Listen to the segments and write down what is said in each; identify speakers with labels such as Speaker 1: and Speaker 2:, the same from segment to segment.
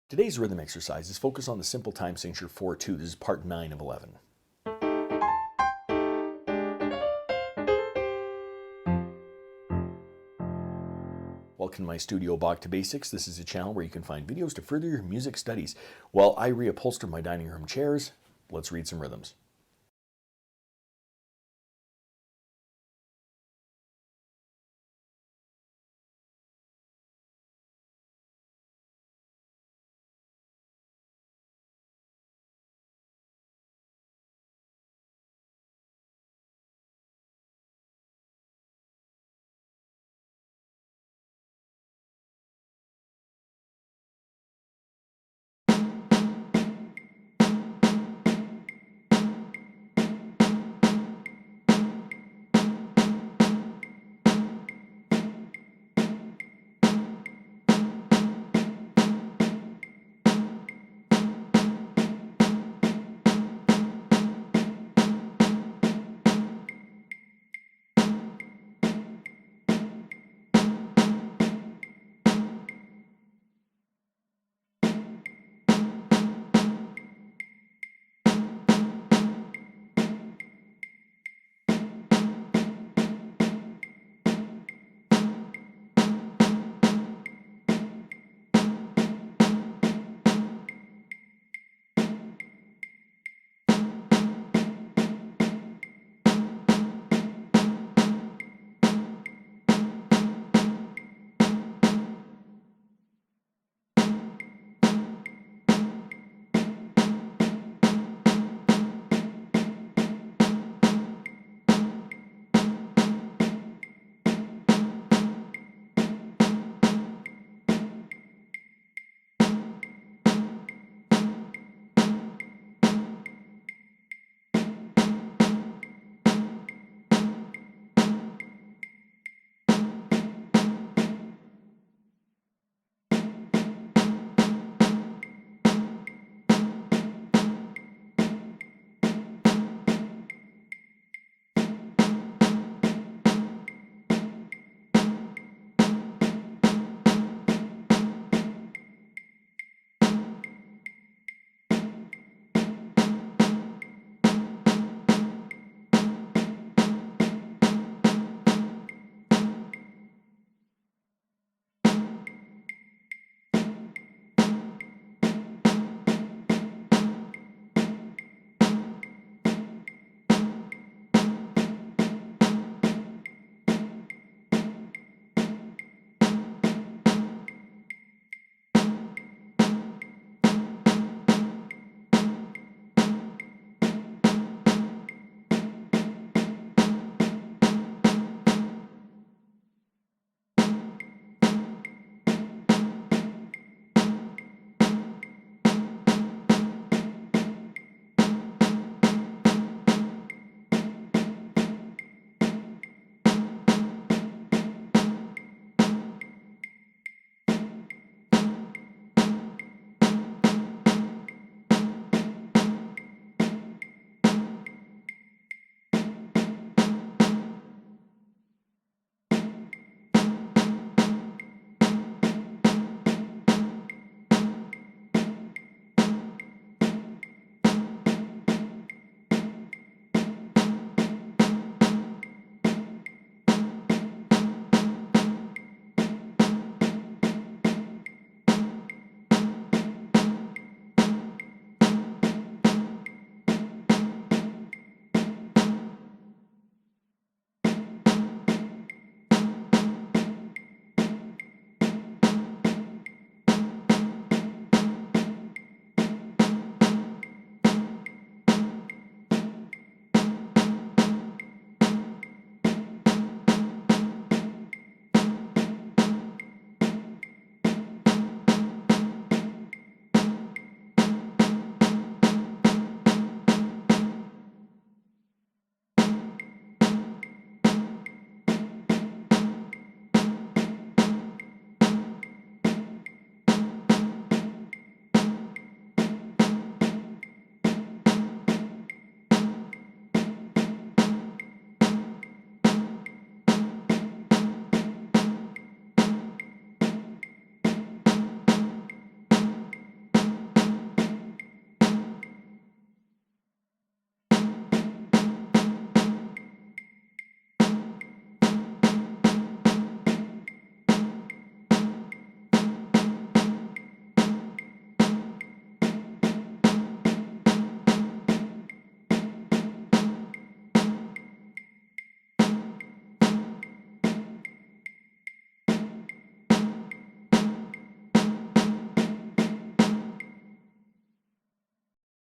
Speaker 1: Today's rhythm exercise is focused on the simple time signature 4-2. This is part 9 of 11. Welcome to my studio, Bach To Basics. This is a channel where you can find videos to further your music studies. While I reupholster my dining room chairs, let's read some rhythms.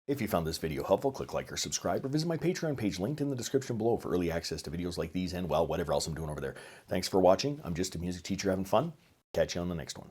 Speaker 1: If you found this video helpful, click like or subscribe, or visit my Patreon page linked in the description below for early access to videos like these and, well, whatever else I'm doing over there. Thanks for watching. I'm just a music teacher having fun. Catch you on the next one.